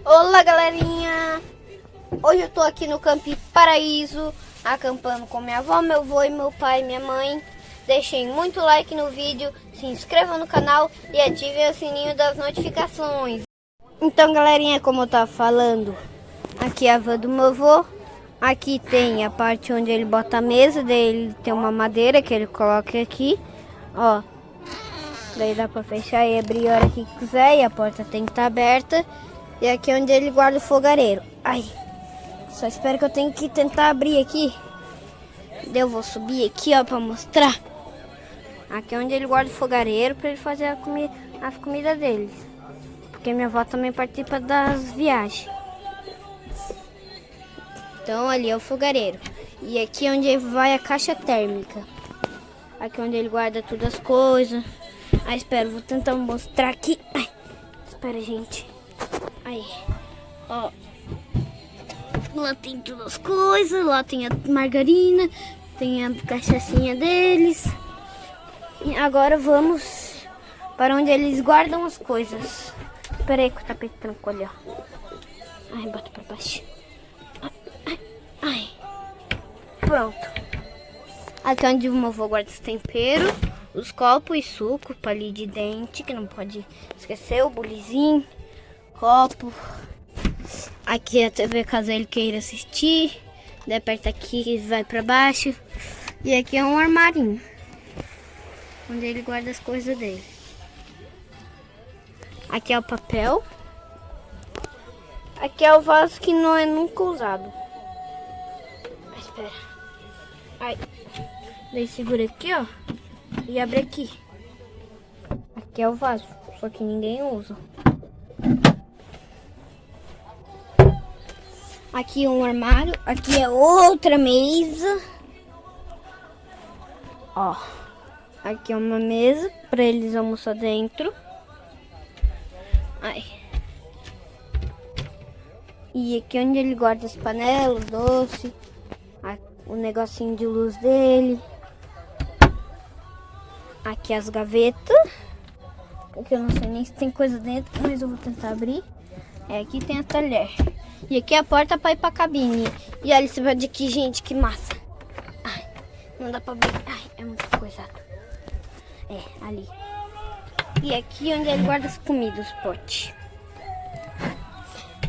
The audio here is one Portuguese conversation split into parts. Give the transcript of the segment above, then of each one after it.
Olá, galerinha! Hoje eu tô aqui no Campi Paraíso, acampando com minha avó, meu avô e meu pai e minha mãe. Deixem muito like no vídeo, se inscrevam no canal e ativem o sininho das notificações. Então, galerinha, como eu tava falando, aqui é a van do meu avô. Aqui tem a parte onde ele bota a mesa, daí tem uma madeira que ele coloca aqui, ó. Daí dá pra fechar e abrir a hora que quiser, e a porta tem que estar aberta. E aqui é onde ele guarda o fogareiro. Ai, só espero que eu tenho que tentar abrir aqui. Eu vou subir aqui, ó, pra mostrar. Aqui é onde ele guarda o fogareiro pra ele fazer as comidas deles. Porque minha avó também participa das viagens. Então ali é o fogareiro. E aqui é onde vai a caixa térmica. Aqui é onde ele guarda todas as coisas. Ah, espera, vou tentar mostrar aqui. Ai, espera, gente. Aí, ó. Lá tem todas as coisas. Lá tem a margarina. Tem a cachaçinha deles. E agora vamos para onde eles guardam as coisas. Espera aí que o tapete trancou ali, ó. Ai, bota pra baixo. Ai. Pronto. Aqui é onde o meu avô guarda os temperos, os copos e suco, palito de dente, que não pode esquecer, o bulizinho, copo. Aqui é a TV caso ele queira assistir. Daí aperta aqui e vai pra baixo. E aqui é um armarinho, onde ele guarda as coisas dele. Aqui é o papel. Aqui é o vaso que não é nunca usado. Espera. Ai. Daí segura aqui, ó. E abre aqui. Aqui é o vaso, só que ninguém usa. Aqui é um armário. Aqui é outra mesa. Ó. Aqui é uma mesa pra eles almoçar dentro. Ai. E aqui é onde ele guarda as panelas, doce, o negocinho de luz dele. Aqui as gavetas. Aqui eu não sei nem se tem coisa dentro, mas eu vou tentar abrir. Aqui tem a talher. E aqui é a porta para ir para a cabine. E olha esse lado aqui, gente, que massa. Ai, não dá para abrir. Ai, é muito coisado. É, ali. E aqui onde ele guarda as comidas, os potes.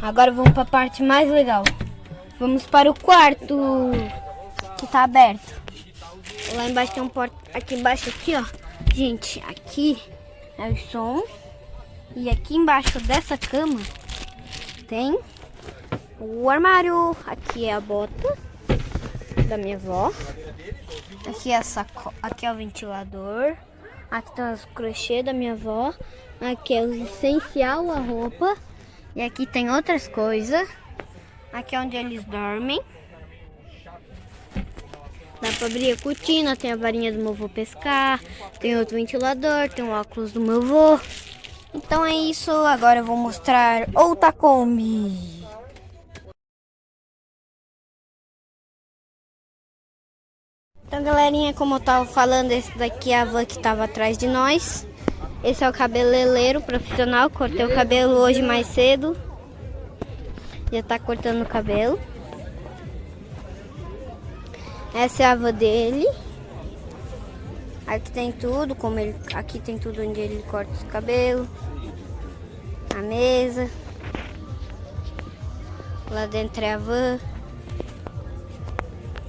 Agora vamos para a parte mais legal. Vamos para o quarto, que tá aberto. Lá embaixo tem um porta. Aqui embaixo, aqui, ó. Gente, aqui é o som. E aqui embaixo dessa cama tem o armário. Aqui é a bota da minha avó. Aqui é a sacola. Aqui é o ventilador. Aqui tem os crochê da minha avó. Aqui é o essencial, a roupa. E aqui tem outras coisas. Aqui é onde eles dormem. Dá pra abrir a cortina, tem a varinha do meu avô pescar, tem outro ventilador, tem o óculos do meu avô. Então é isso, agora eu vou mostrar outra Kombi. Então, galerinha, como eu tava falando, esse daqui é a van que tava atrás de nós. Esse é o cabeleireiro profissional, cortei o cabelo hoje mais cedo. Já tá cortando o cabelo. Essa é a van dele. Aqui tem tudo, aqui tem tudo onde ele corta os cabelos. A mesa. Lá dentro é a van.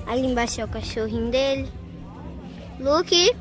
Ali embaixo é o cachorrinho dele. Luke.